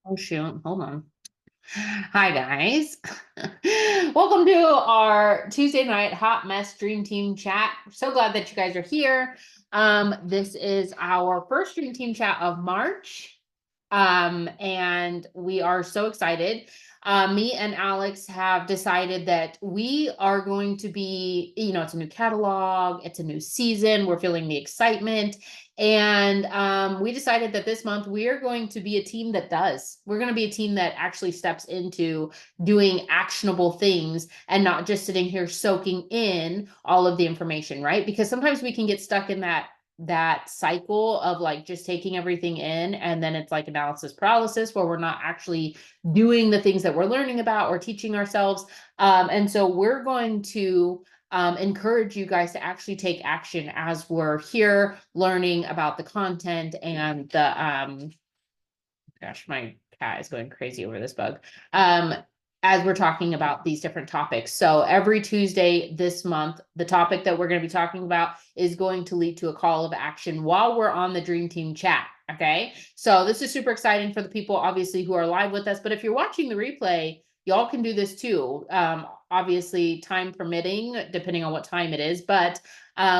Oh shoot, hold on. Hi guys. Welcome to our Tuesday night hot mess dream team chat. So glad that you guys are here. This is our first dream team chat of March. And we are so excited. Me and Alex have decided that we are going to be, it's a new catalog, it's a new season, we're feeling the excitement. And we decided that this month we are going to be a team that does. We're going to be a team that actually steps into doing actionable things and not just sitting here soaking in all of the information, right? Because sometimes we can get stuck in that cycle of like just taking everything in, and then it's like analysis paralysis where we're not actually doing the things that we're learning about or teaching ourselves. And so we're going to encourage you guys to actually take action as we're here learning about the content and gosh, my cat is going crazy over this bug. As we're talking about these different topics. So every Tuesday this month, the topic that we're going to be talking about is going to lead to a call of action while we're on the Dream Team chat. Okay. So this is super exciting for the people, obviously, who are live with us. But if you're watching the replay, y'all can do this too. Obviously, time permitting, depending on what time it is. But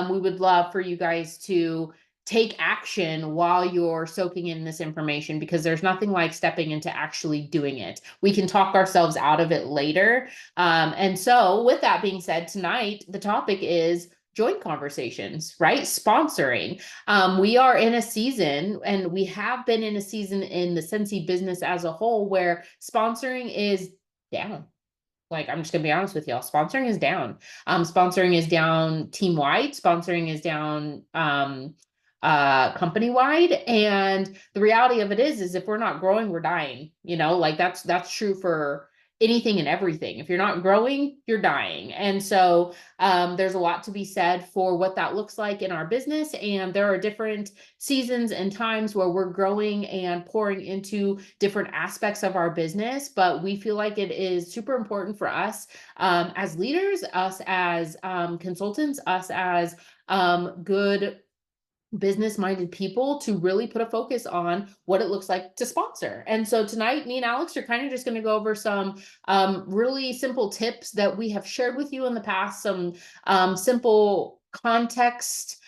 we would love for you guys to take action while you're soaking in this information, because there's nothing like stepping into actually doing it. We can talk ourselves out of it later. And so with that being said, tonight, the topic is joint conversations, right? Sponsoring. We are in a season, and we have been in a season in the Scentsy business as a whole, where sponsoring is down. Like, I'm just gonna be honest with y'all, sponsoring is down. Sponsoring is down team wide, sponsoring is down company wide. And the reality of it is if we're not growing, we're dying. Like that's true for anything and everything. If you're not growing, you're dying. And so there's a lot to be said for what that looks like in our business. And there are different seasons and times where we're growing and pouring into different aspects of our business. But we feel like it is super important for us as leaders, us as consultants, us as good business-minded people, to really put a focus on what it looks like to sponsor. And so tonight, me and Alex are kind of just going to go over some really simple tips that we have shared with you in the past, some simple context,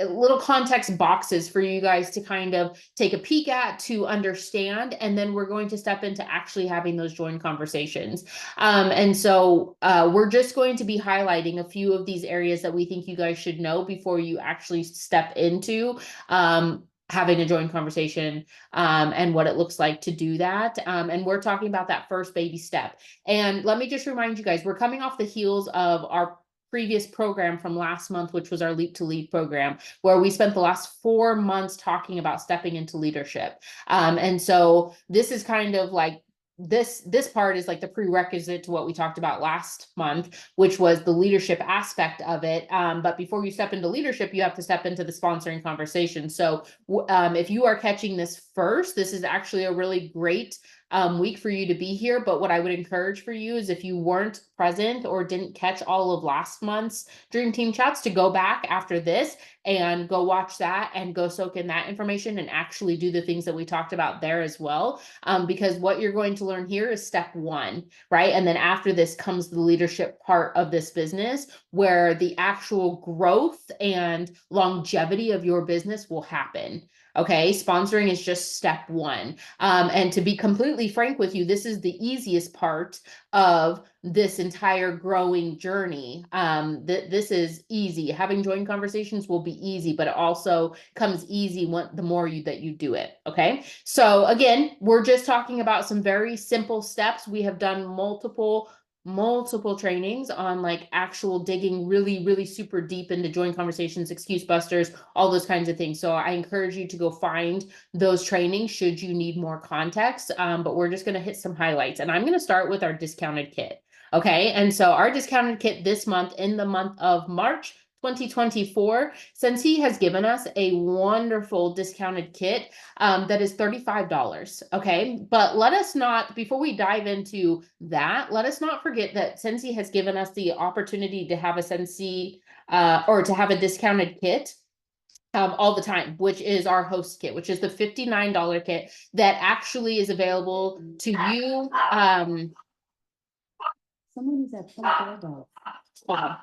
little context boxes for you guys to kind of take a peek at, to understand, and then we're going to step into actually having those joint conversations. And so we're just going to be highlighting a few of these areas that we think you guys should know before you actually step into having a joint conversation, and what it looks like to do that. And we're talking about that first baby step. And let me just remind you guys, we're coming off the heels of our previous program from last month, which was our Leap to Lead program, where we spent the last 4 months talking about stepping into leadership. And so this is kind of like, this part is like the prerequisite to what we talked about last month, which was the leadership aspect of it. But before you step into leadership, you have to step into the sponsoring conversation. So if you are catching this first, this is actually a really great week for you to be here. But what I would encourage for you is, if you weren't present or didn't catch all of last month's Dream Team chats, to go back after this and go watch that and go soak in that information and actually do the things that we talked about there as well. Because what you're going to learn here is step one, right? And then after this comes the leadership part of this business, where the actual growth and longevity of your business will happen. Okay, sponsoring is just step one. And to be completely frank with you, this is the easiest part of this entire growing journey. This is easy. Having joint conversations will be easy, but it also comes easy the more that you do it. Okay, so again, we're just talking about some very simple steps. We have done multiple trainings on like actual digging really super deep into joint conversations, excuse busters, all those kinds of things. So I encourage you to go find those trainings should you need more context. But we're just going to hit some highlights, and I'm going to start with our discounted kit. Okay, and so our discounted kit this month, in the month of March 2024, Scentsy has given us a wonderful discounted kit that is $35. Okay, but let us not, before we dive into that, let us not forget that Scentsy has given us the opportunity to have a Scentsy or to have a discounted kit all the time, which is our host kit, which is the $59 kit that actually is available to you. Someone is at front door. Hold on.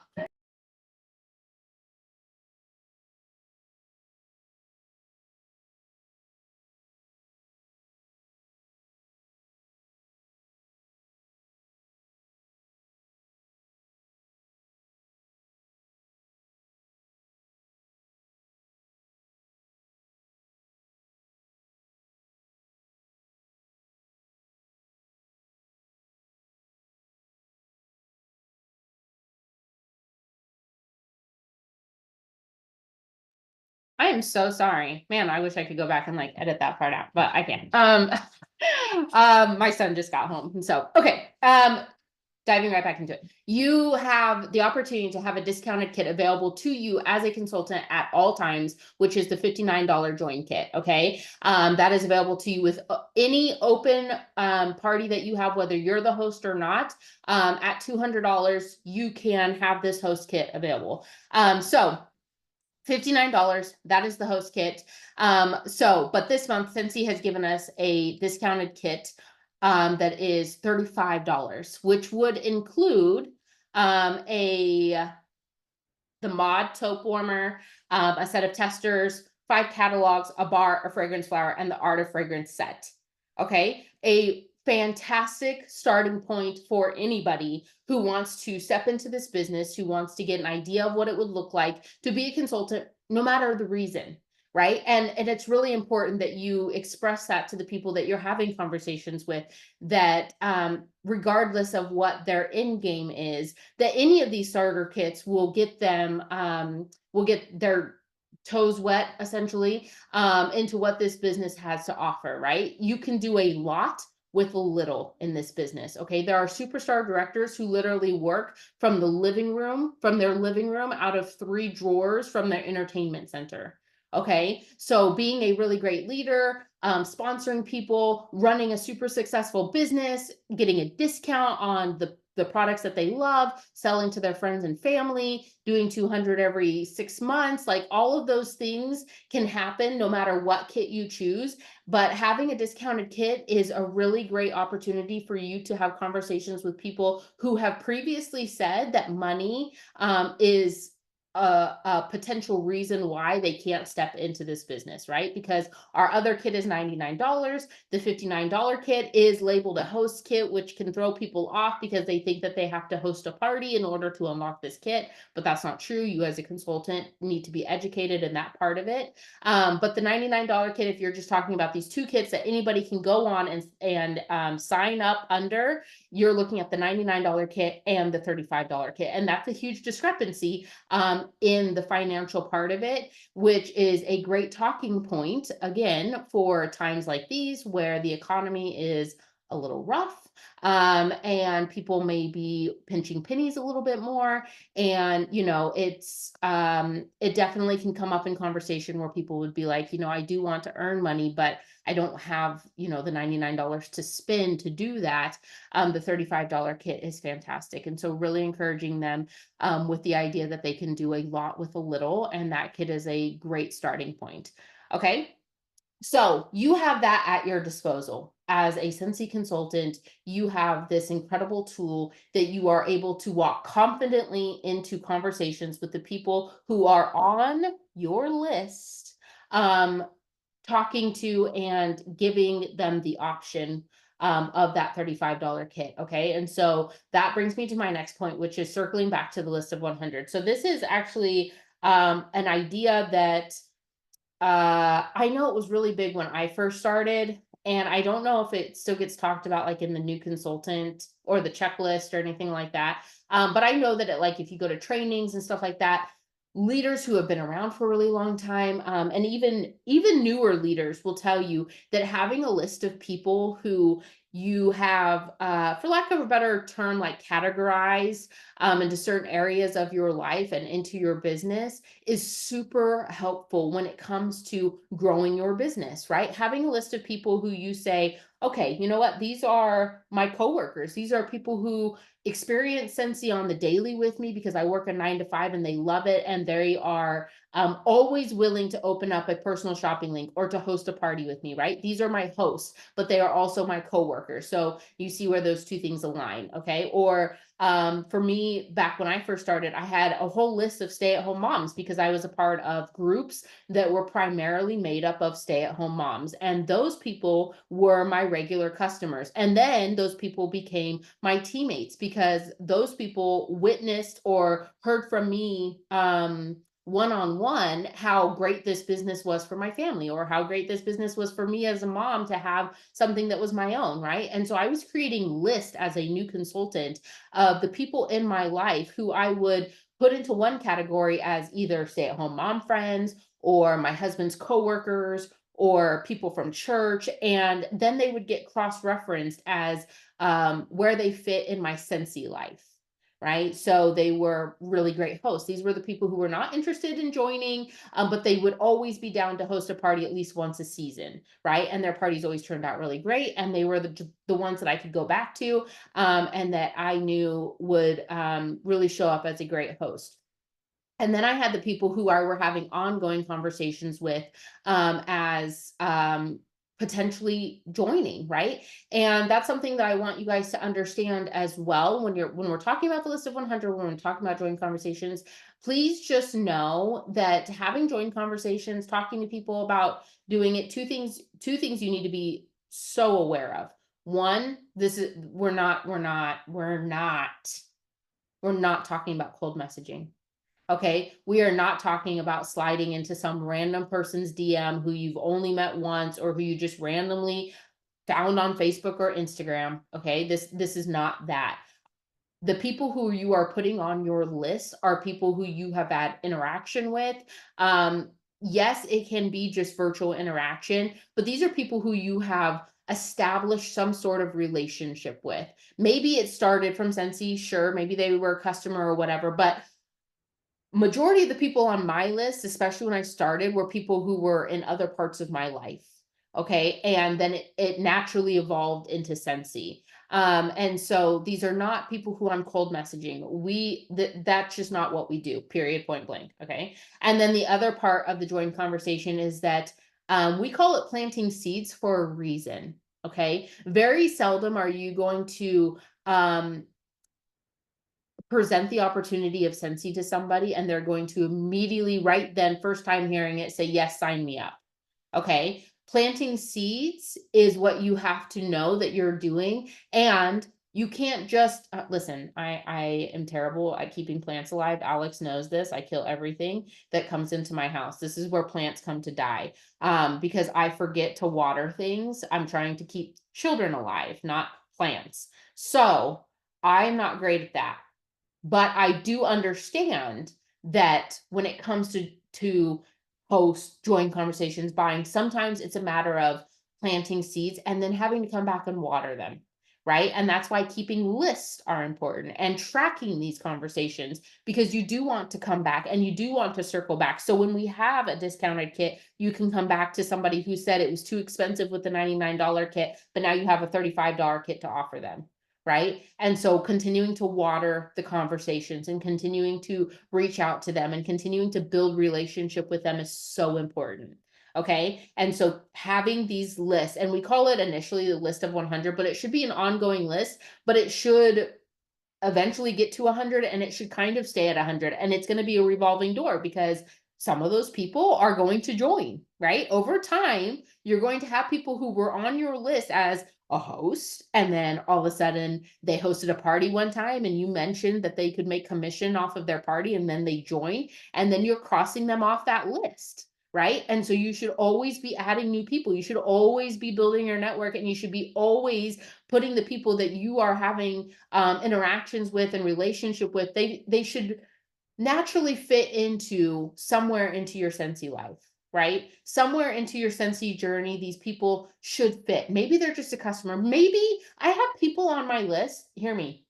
I am so sorry, man. I wish I could go back and like edit that part out, but I can't. My son just got home, so okay. Diving right back into it. You have the opportunity to have a discounted kit available to you as a consultant at all times, which is the $59 join kit. Okay. That is available to you with any open party that you have, whether you're the host or not. At $200, you can have this host kit available. So $59, that is the host kit. But this month, Scentsy has given us a discounted kit that is $35, which would include the mod taupe warmer, a set of testers, 5 catalogs, a bar, a fragrance flower, and the art of fragrance set. Okay, a fantastic starting point for anybody who wants to step into this business, who wants to get an idea of what it would look like to be a consultant, no matter the reason. Right. And it's really important that you express that to the people that you're having conversations with, that regardless of what their end game is, that any of these starter kits will get them, will get their toes wet essentially into what this business has to offer. Right. You can do a lot with a little in this business. Okay. There are superstar directors who literally work from their living room out of 3 drawers from their entertainment center. Okay. So being a really great leader, sponsoring people, running a super successful business, getting a discount on the products that they love, selling to their friends and family, doing 200 every 6 months, like all of those things can happen no matter what kit you choose. But having a discounted kit is a really great opportunity for you to have conversations with people who have previously said that money is a potential reason why they can't step into this business, right? Because our other kit is $99. The $59 kit is labeled a host kit, which can throw people off because they think that they have to host a party in order to unlock this kit, but that's not true. You as a consultant need to be educated in that part of it. But the $99 kit, if you're just talking about these 2 kits that anybody can go on and sign up under, you're looking at the $99 kit and the $35 kit. And that's a huge discrepancy in the financial part of it, which is a great talking point, again, for times like these where the economy is a little rough and people may be pinching pennies a little bit more. And, it definitely can come up in conversation where people would be like, I do want to earn money, but I don't have, the $99 to spend to do that. The $35 kit is fantastic. And so really encouraging them with the idea that they can do a lot with a little, and that kit is a great starting point. Okay. So you have that at your disposal. As a Scentsy consultant, you have this incredible tool that you are able to walk confidently into conversations with the people who are on your list, talking to and giving them the option of that $35 kit. Okay. And so that brings me to my next point, which is circling back to the list of 100. So this is actually an idea that I know it was really big when I first started, and I don't know if it still gets talked about like in the new consultant or the checklist or anything like that. But I know that like if you go to trainings and stuff like that, leaders who have been around for a really long time, and even newer leaders will tell you that having a list of people who you have, for lack of a better term, like categorized into certain areas of your life and into your business is super helpful when it comes to growing your business, right? Having a list of people who you say, okay, you know what? These are my coworkers. These are people who experience Scentsy on the daily with me because I work a 9 to 5 and they love it. And they are always willing to open up a personal shopping link or to host a party with me, right? These are my hosts, but they are also my coworkers. So you see where those two things align, okay? Or for me, back when I first started, I had a whole list of stay-at-home moms because I was a part of groups that were primarily made up of stay-at-home moms. And those people were my regular customers. And then those people became my teammates because those people witnessed or heard from me one-on-one how great this business was for my family, or how great this business was for me as a mom to have something that was my own, right? And so I was creating lists as a new consultant of the people in my life who I would put into one category as either stay-at-home mom friends or my husband's coworkers or people from church, and then they would get cross-referenced as where they fit in my Scentsy life, right? So they were really great hosts. These were the people who were not interested in joining, but they would always be down to host a party at least once a season, right? And their parties always turned out really great, and they were the ones that I could go back to, and that I knew would really show up as a great host. And then I had the people who I were having ongoing conversations with as potentially joining, right? And that's something that I want you guys to understand as well when we're talking about the list of 100, when we're talking about joint conversations. Please just know that having joint conversations, talking to people about doing it, two things you need to be so aware of. One, we're not talking about cold messaging. Okay, we are not talking about sliding into some random person's DM who you've only met once or who you just randomly found on Facebook or Instagram. Okay, this is not that. The people who you are putting on your list are people who you have had interaction with. Yes, it can be just virtual interaction, but these are people who you have established some sort of relationship with. Maybe it started from Scentsy, sure, maybe they were a customer or whatever, but majority of the people on my list, especially when I started, were people who were in other parts of my life. Okay. And then it naturally evolved into Scentsy. And so these are not people who I'm cold messaging. That's just not what we do, period, point blank. Okay. And then the other part of the joint conversation is that we call it planting seeds for a reason. Okay. Very seldom are you going to present the opportunity of Scentsy to somebody and they're going to immediately, right then, first time hearing it, say, yes, sign me up. Okay. Planting seeds is what you have to know that you're doing. And you can't just listen. I am terrible at keeping plants alive. Alex knows this. I kill everything that comes into my house. This is where plants come to die because I forget to water things. I'm trying to keep children alive, not plants. So I'm not great at that. But I do understand that when it comes to host, join conversations, buying, sometimes it's a matter of planting seeds and then having to come back and water them, right? And that's why keeping lists are important and tracking these conversations, because you do want to come back and you do want to circle back. So when we have a discounted kit, you can come back to somebody who said it was too expensive with the $99 kit, but now you have a $35 kit to offer them. Right. And so continuing to water the conversations and continuing to reach out to them and continuing to build relationship with them is so important. Okay. And so having these lists, and we call it initially the list of 100, but it should be an ongoing list, but it should eventually get to 100 and it should kind of stay at 100. And it's going to be a revolving door because some of those people are going to join, right? Over time, you're going to have people who were on your list as a host, and then all of a sudden they hosted a party one time and you mentioned that they could make commission off of their party, and then they join, and then you're crossing them off that list, right? And so you should always be adding new people. You should always be building your network, and you should be always putting the people that you are having interactions with and relationship with, they should naturally fit into somewhere into your Scentsy life, right? Somewhere into your Scentsy journey, these people should fit. Maybe they're just a customer. Maybe I have people on my list. Hear me.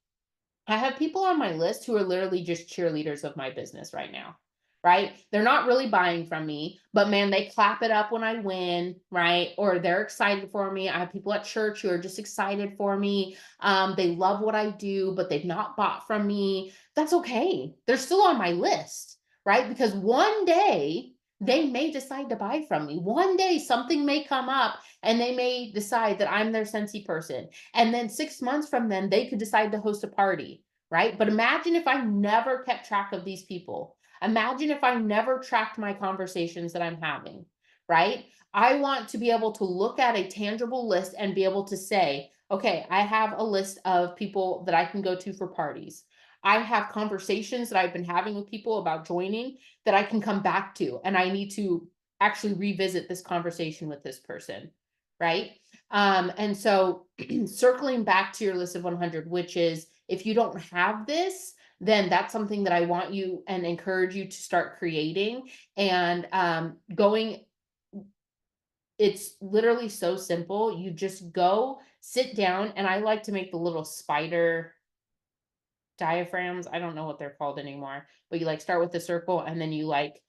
I have people on my list who are literally just cheerleaders of my business right now, right? They're not really buying from me, but man, they clap it up when I win, right? Or they're excited for me. I have people at church who are just excited for me. They love what I do, but they've not bought from me. That's okay. They're still on my list, right? Because one day they may decide to buy from me. One day something may come up and they may decide that I'm their Scentsy person. And then 6 months from then, they could decide to host a party, right? But imagine if I never kept track of these people. Imagine if I never tracked my conversations that I'm having, right? I want to be able to look at a tangible list and be able to say, okay, I have a list of people that I can go to for parties. I have conversations that I've been having with people about joining that I can come back to, and I need to actually revisit this conversation with this person, right? And so circling back to your list of 100, which is if you don't have this, then that's something that I want you and encourage you to start creating and going. It's literally so simple. You just go sit down, and I like to make the little spider diaphragms. I don't know what they're called anymore, but you like start with the circle and then you like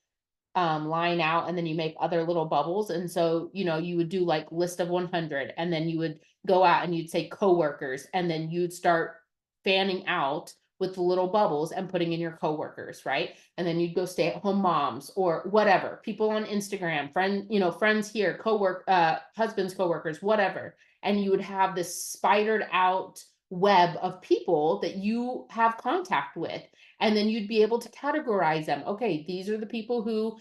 line out and then you make other little bubbles. And so, you would do like list of 100 and then you would go out and you'd say coworkers and then you'd start fanning out with the little bubbles and putting in your coworkers, right? And then you'd go stay at home moms or whatever, people on Instagram, friends here, husbands, coworkers, whatever. And you would have this spidered out web of people that you have contact with, and then you'd be able to categorize them. Okay, these are the people who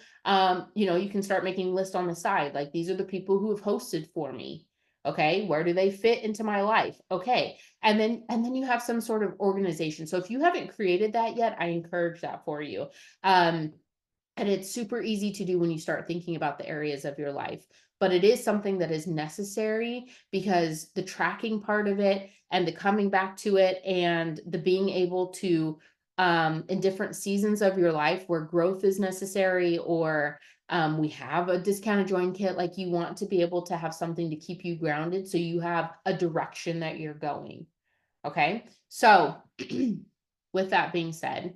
you can start making lists on the side, like these are the people who have hosted for me. Okay, where do they fit into my life? Okay, and then you have some sort of organization. So if you haven't created that yet, I encourage that for you. And it's super easy to do when you start thinking about the areas of your life. But it is something that is necessary because the tracking part of it and the coming back to it and the being able to, in different seasons of your life where growth is necessary, or we have a discounted join kit, like you want to be able to have something to keep you grounded so you have a direction that you're going. Okay. So with that being said,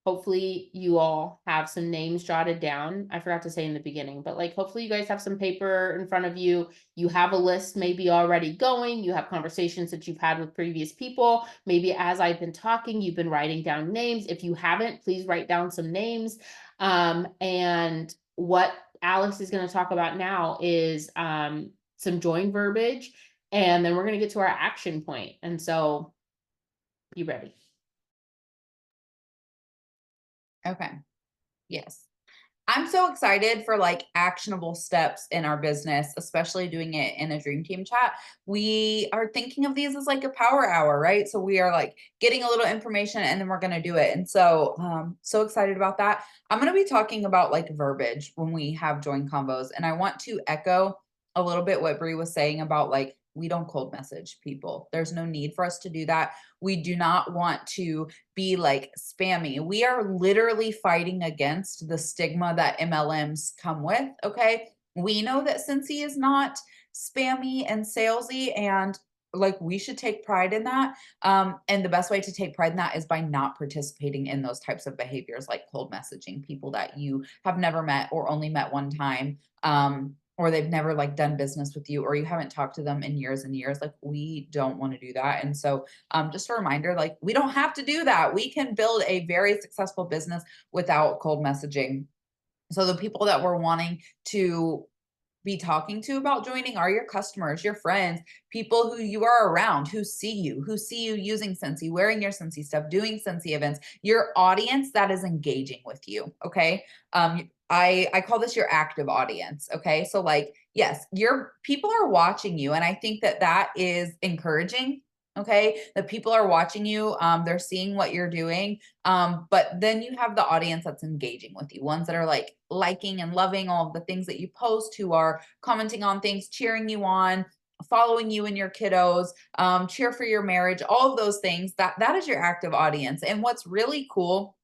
hopefully you all have some names jotted down. I forgot to say in the beginning, but like hopefully you guys have some paper in front of you. You have a list maybe already going. You have conversations that you've had with previous people. Maybe as I've been talking, you've been writing down names. If you haven't, please write down some names. And what Alex is going to talk about now is some join verbiage. And then we're going to get to our action point. And so be ready. Okay. Yes. I'm so excited for like actionable steps in our business, especially doing it in a dream team chat. We are thinking of these as like a power hour, right? So we are like getting a little information and then we're going to do it. And so, so excited about that. I'm going to be talking about like verbiage when we have joint convos. And I want to echo a little bit what Brie was saying about like, we don't cold message people. There's no need for us to do that. We do not want to be like spammy. We are literally fighting against the stigma that MLMs come with. Okay. We know that Cincy is not spammy and salesy, and like we should take pride in that. And the best way to take pride in that is by not participating in those types of behaviors like cold messaging people that you have never met or only met one time. Or they've never like done business with you, or you haven't talked to them in years and years. Like we don't want to do that. And so just a reminder, like we don't have to do that. We can build a very successful business without cold messaging. So the people that we're wanting to be talking to about joining are your customers, your friends, people who you are around, who see you using Scentsy, wearing your Scentsy stuff, doing Scentsy events, your audience that is engaging with you. Okay. I call this your active audience. Okay. So like, yes, your people are watching you. And I think that that is encouraging. Okay. That people are watching you. They're seeing what you're doing. But then you have the audience that's engaging with you, ones that are like liking and loving all of the things that you post, who are commenting on things, cheering you on, following you and your kiddos, cheer for your marriage, all of those things. That is your active audience. And what's really cool,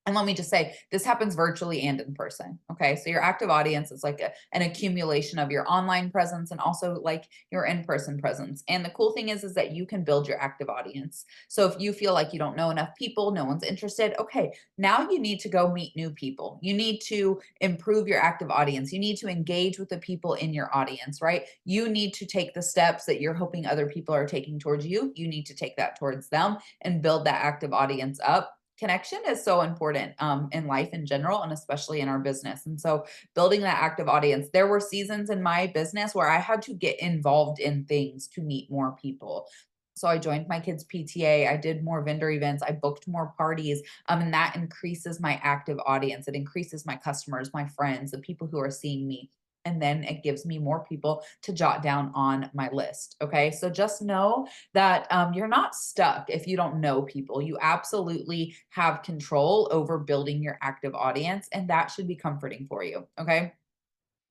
and let me just say, this happens virtually and in person. Okay. So your active audience is like an accumulation of your online presence and also like your in-person presence. And the cool thing is that you can build your active audience. So if you feel like you don't know enough people, no one's interested, okay, now you need to go meet new people. You need to improve your active audience. You need to engage with the people in your audience, right? You need to take the steps that you're hoping other people are taking towards you. You need to take that towards them and build that active audience up. connection is so important in life in general, and especially in our business. And so building that active audience, there were seasons in my business where I had to get involved in things to meet more people. So I joined my kids' PTA. I did more vendor events. I booked more parties. And that increases my active audience. It increases my customers, my friends, the people who are seeing me. And then it gives me more people to jot down on my list. Okay. So just know that you're not stuck if you don't know people. You absolutely have control over building your active audience, and that should be comforting for you. Okay.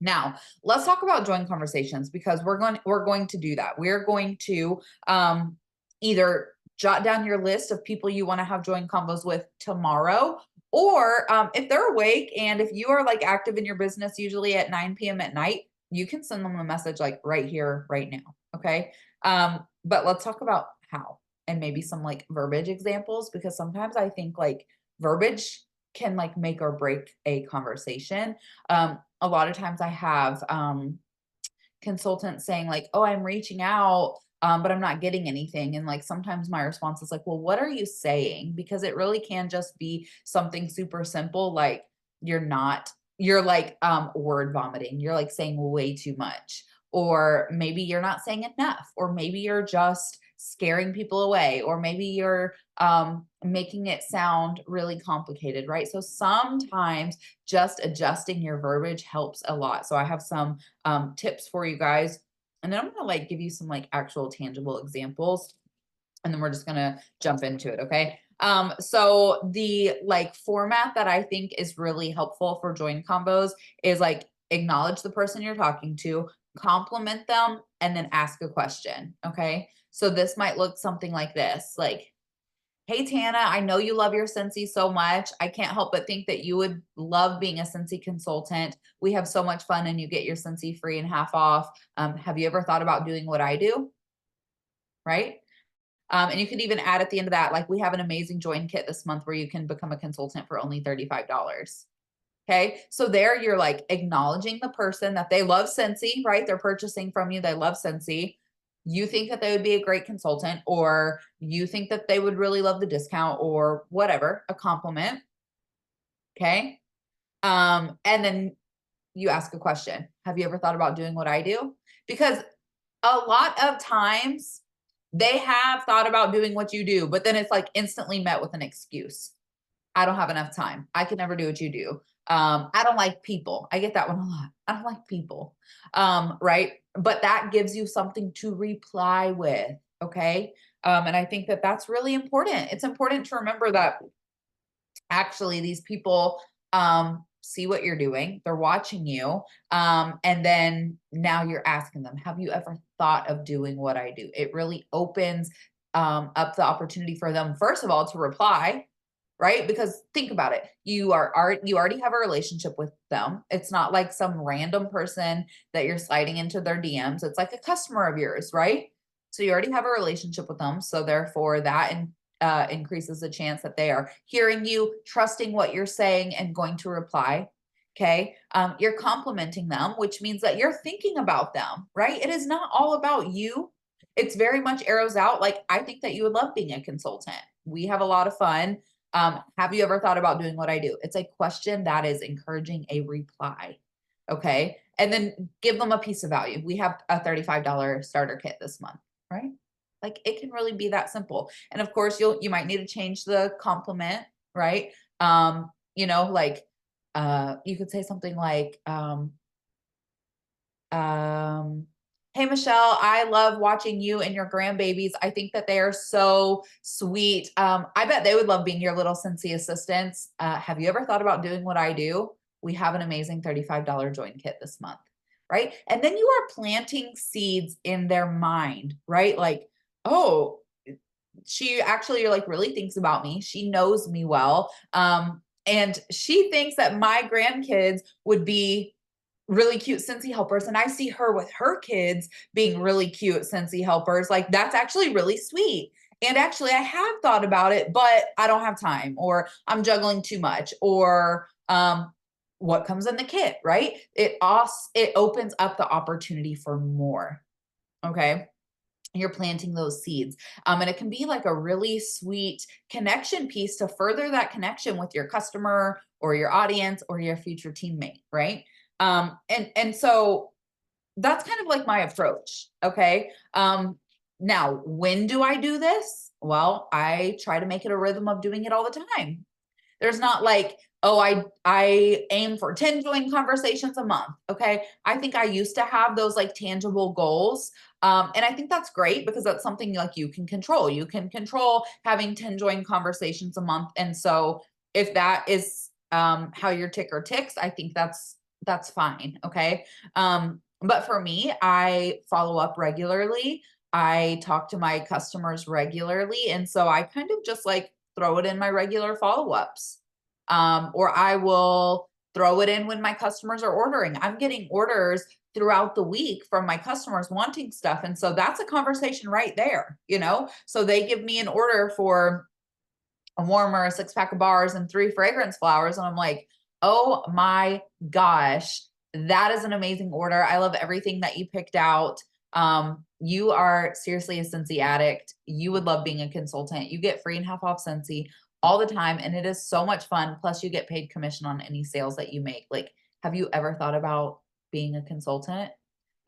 Now, let's talk about join conversations, because we're going to do that. We're going to either jot down your list of people you want to have join convos with tomorrow, or if they're awake and if you are like active in your business, usually at 9 p.m. at night, you can send them a message like right here, right now. Okay. But let's talk about how, and maybe some like verbiage examples, because sometimes I think like verbiage can like make or break a conversation. A lot of times I have consultants saying like, "Oh, I'm reaching out, but I'm not getting anything." And like sometimes my response is like, "Well, what are you saying?" Because it really can just be something super simple, like you're like word vomiting. You're like saying way too much, or maybe you're not saying enough, or maybe you're just scaring people away, or maybe you're making it sound really complicated, right? So sometimes just adjusting your verbiage helps a lot. So I have some tips for you guys, and then I'm gonna like give you some like actual tangible examples, and then we're just gonna jump into it. Okay. So the like format that I think is really helpful for join combos is like acknowledge the person you're talking to, compliment them, and then ask a question. Okay. So this might look something like this, like, "Hey Tana, I know you love your Scentsy so much. I can't help but think that you would love being a Scentsy consultant. We have so much fun and you get your Scentsy free and half off. Have you ever thought about doing what I do?" Right? And you could even add at the end of that, like, "We have an amazing join kit this month where you can become a consultant for only $35. Okay. So there you're like acknowledging the person that they love Scentsy, right? They're purchasing from you. They love Scentsy. You think that they would be a great consultant, or you think that they would really love the discount, or whatever, a compliment. Okay. And then you ask a question. "Have you ever thought about doing what I do?" Because a lot of times they have thought about doing what you do, but then it's like instantly met with an excuse. "I don't have enough time. I can never do what you do. I don't like people." I get that one a lot. "I don't like people." Right. But that gives you something to reply with. Okay. And I think that that's really important. It's important to remember that actually these people see what you're doing, they're watching you, and then now you're asking them, "Have you ever thought of doing what I do?" It really opens up the opportunity for them, first of all, to reply, right? Because think about it, you already have a relationship with them. It's not like some random person that you're sliding into their DMs. It's like a customer of yours, right? So you already have a relationship with them, so therefore that increases the chance that they are hearing you, trusting what you're saying, and going to reply. Okay. You're complimenting them, which means that you're thinking about them, right? It is not all about you. It's very much arrows out. Like, "I think that you would love being a consultant. We have a lot of fun. Have you ever thought about doing what I do?" It's a question that is encouraging a reply. Okay. And then give them a piece of value. "We have a $35 starter kit this month," right? Like, it can really be that simple. And of course, you might need to change the compliment, right? Like you could say something like, "Hey Michelle, I love watching you and your grandbabies. I think that they are so sweet. I bet they would love being your little Scentsy assistants. Have you ever thought about doing what I do? We have an amazing $35 join kit this month." Right. And then you are planting seeds in their mind, right? Like, "Oh, she actually like really thinks about me. She knows me well. And she thinks that my grandkids would be really cute Scentsy helpers. And I see her with her kids being really cute Scentsy helpers. Like, that's actually really sweet. And actually, I have thought about it, but I don't have time, or I'm juggling too much, or what comes in the kit, right? It opens up the opportunity for more. Okay. you're planting those seeds. And it can be like a really sweet connection piece to further that connection with your customer or your audience or your future teammate, right? And so that's kind of like my approach. Okay. Now, when do I do this? Well, I try to make it a rhythm of doing it all the time. There's not like, oh, I aim for 10 joint conversations a month. Okay. I think I used to have those like tangible goals. And I think that's great because that's something like you can control. You can control having 10 joint conversations a month. And so if that is how your ticker ticks, I think that's fine. Okay. But for me, I follow up regularly. I talk to my customers regularly. And so I kind of just like throw it in my regular follow-ups. Or I will throw it in when my customers are ordering. I'm getting orders throughout the week from my customers wanting stuff. And so that's a conversation right there, you know? So they give me an order for a warmer, a 6 pack of bars, and 3 fragrance flowers. And I'm like, oh my gosh, that is an amazing order. I love everything that you picked out. You are seriously a Scentsy addict. You would love being a consultant. You get free and half off Scentsy all the time. And it is so much fun. Plus, you get paid commission on any sales that you make. Like, have you ever thought about being a consultant?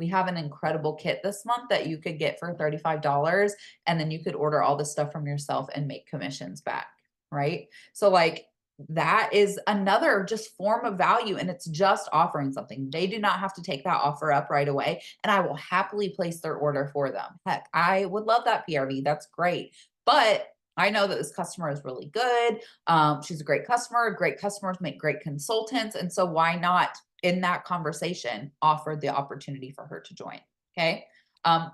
We have an incredible kit this month that you could get for $35, and then you could order all this stuff from yourself and make commissions back, right? So like that is another just form of value, and it's just offering something. They do not have to take that offer up right away, and I will happily place their order for them. Heck, I would love that PRV. That's great. But I know that this customer is really good. She's a great customer. Great customers make great consultants. And so why not in that conversation offer the opportunity for her to join? Okay.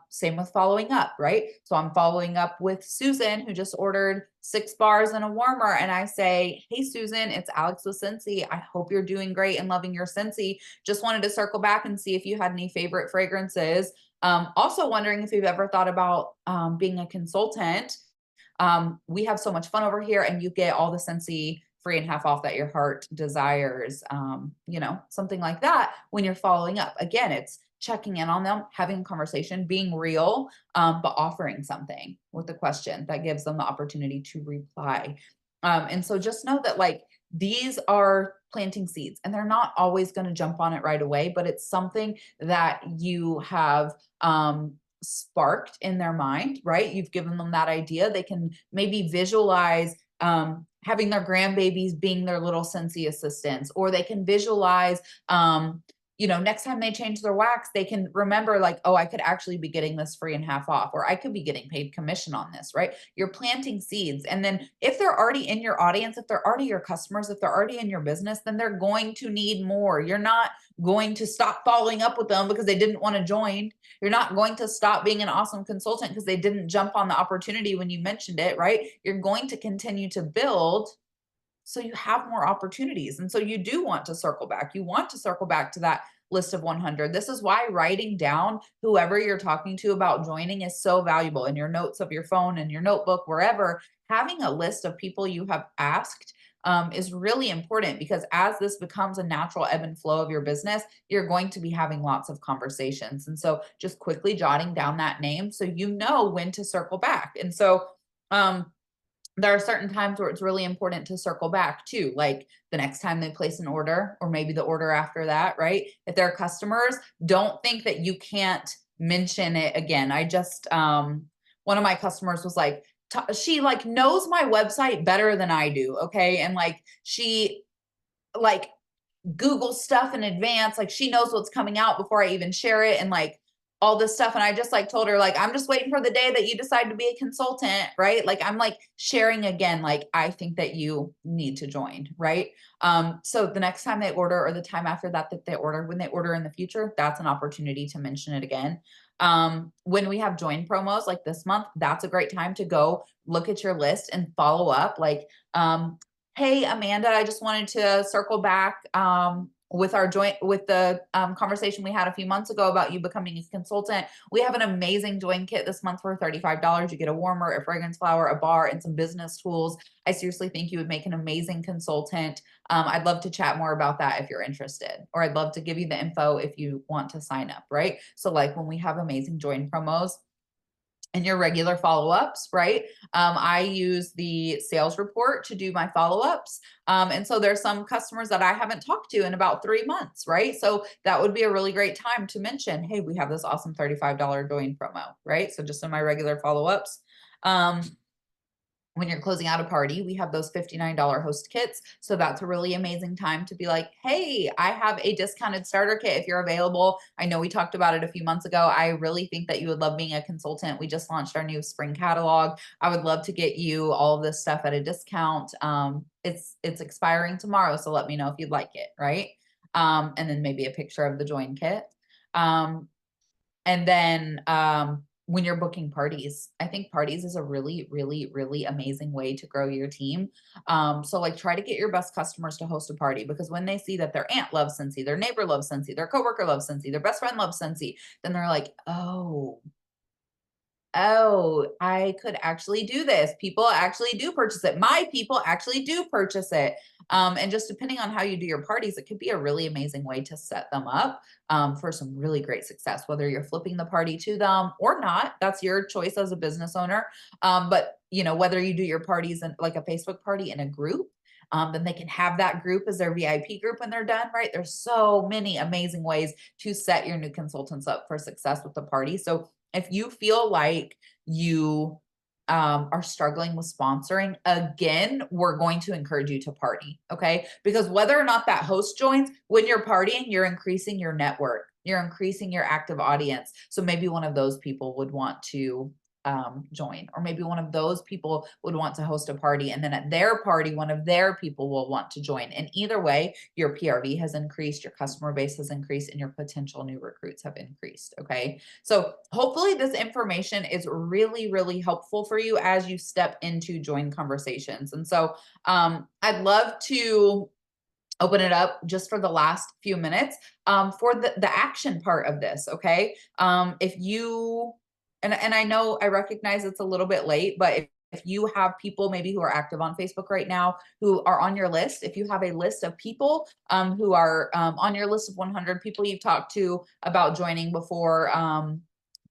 Same with following up, right? So I'm following up with Susan, who just ordered 6 bars and a warmer. And I say, hey, Susan, it's Alex with Scentsy. I hope you're doing great and loving your Scentsy. Just wanted to circle back and see if you had any favorite fragrances. Also wondering if you've ever thought about being a consultant. We have so much fun over here, and you get all the Scentsy free and half off that your heart desires, something like that when you're following up. Again, it's checking in on them, having a conversation, being real, but offering something with a question that gives them the opportunity to reply. And so just know that like these are planting seeds, and they're not always going to jump on it right away, but it's something that you have sparked in their mind, right? You've given them that idea. They can maybe visualize having their grandbabies being their little Scentsy assistants, or they can visualize, next time they change their wax, they can remember like, oh, I could actually be getting this free and half off, or I could be getting paid commission on this, right? You're planting seeds. And then if they're already in your audience, if they're already your customers, if they're already in your business, then they're going to need more. You're not going to stop following up with them because they didn't want to join. You're not going to stop being an awesome consultant because they didn't jump on the opportunity when you mentioned it, right? You're going to continue to build so you have more opportunities. And so you do want to circle back. You want to circle back to that list of 100. This is why writing down whoever you're talking to about joining is so valuable in your notes of your phone and your notebook, wherever. Having a list of people you have asked is really important, because as this becomes a natural ebb and flow of your business, you're going to be having lots of conversations. And so just quickly jotting down that name so you know when to circle back. And so, there are certain times where it's really important to circle back too, like the next time they place an order, or maybe the order after that, right? If they're customers, don't think that you can't mention it again. I just, one of my customers was like, she like knows my website better than I do. Okay. And like, she like Google stuff in advance. Like she knows what's coming out before I even share it, and like all this stuff. And I just like told her, like, I'm just waiting for the day that you decide to be a consultant, right? Like I'm like sharing again, like I think that you need to join, right? So the next time they order, or the time after that that they order, when they order in the future, that's an opportunity to mention it again. When we have join promos like this month, that's a great time to go look at your list and follow up. Like, hey, Amanda, I just wanted to circle back with the conversation we had a few months ago about you becoming a consultant. We have an amazing join kit this month for $35. You get a warmer, a fragrance flower, a bar, and some business tools. I seriously think you would make an amazing consultant. I'd love to chat more about that if you're interested, or I'd love to give you the info if you want to sign up, right? So like when we have amazing join promos, and your regular follow-ups, right? I use the sales report to do my follow-ups. And so there's some customers that I haven't talked to in about 3 months, right? So that would be a really great time to mention, hey, we have this awesome $35 join promo, right? So just in my regular follow-ups. When you're closing out a party, we have those $59 host kits. So that's a really amazing time to be like, hey, I have a discounted starter kit if you're available. I know we talked about it a few months ago. I really think that you would love being a consultant. We just launched our new spring catalog. I would love to get you all of this stuff at a discount. It's expiring tomorrow, so let me know if you'd like it, right? And then maybe a picture of the join kit. And then when you're booking parties, I think parties is a really, really, really amazing way to grow your team. So like try to get your best customers to host a party, because when they see that their aunt loves Scentsy, their neighbor loves Scentsy, their coworker loves Scentsy, their best friend loves Scentsy, then they're like, oh, I could actually do this. People actually do purchase it. My people actually do purchase it. And just depending on how you do your parties, it could be a really amazing way to set them up for some really great success, whether you're flipping the party to them or not. That's your choice as a business owner. But you know, whether you do your parties in like a Facebook party in a group, then they can have that group as their VIP group when they're done, right? There's so many amazing ways to set your new consultants up for success with the party. So if you feel like you are struggling with sponsoring, again, we're going to encourage you to party, okay? Because whether or not that host joins, when you're partying, you're increasing your network, you're increasing your active audience. So maybe one of those people would want to join, or maybe one of those people would want to host a party, and then at their party, one of their people will want to join. And either way, your PRV has increased, your customer base has increased, and your potential new recruits have increased. Okay. So hopefully this information is really, really helpful for you as you step into join conversations. And so I'd love to open it up just for the last few minutes for the action part of this. Okay. If you and I know I recognize it's a little bit late, but if you have people maybe who are active on Facebook right now who are on your list, if you have a list of people who are on your list of 100 people you've talked to about joining before,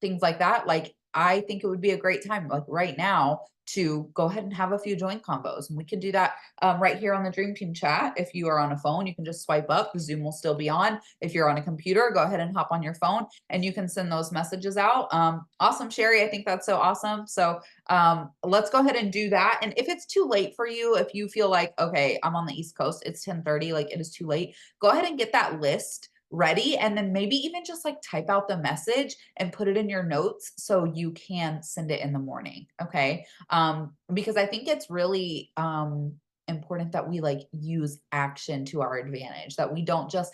things like that, like I think it would be a great time, like right now, to go ahead and have a few join combos. And we can do that right here on the Dream Team chat. If you are on a phone, you can just swipe up. The Zoom will still be on. If you're on a computer, go ahead and hop on your phone and you can send those messages out. Awesome, Sherry. I think that's so awesome. So let's go ahead and do that. And if it's too late for you, if you feel like, okay, I'm on the East Coast, it's 10:30, like it is too late, go ahead and get that list ready, and then maybe even just like type out the message and put it in your notes so you can send it in the morning. Okay. Because I think it's really important that we like use action to our advantage, that we don't just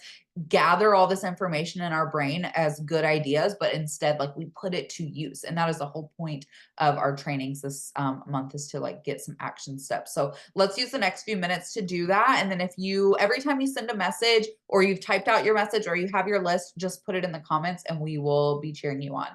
gather all this information in our brain as good ideas, but instead like we put it to use. And that is the whole point of our trainings this month, is to like get some action steps. So let's use the next few minutes to do that. And then if you, every time you send a message or you've typed out your message or you have your list, just put it in the comments and we will be cheering you on.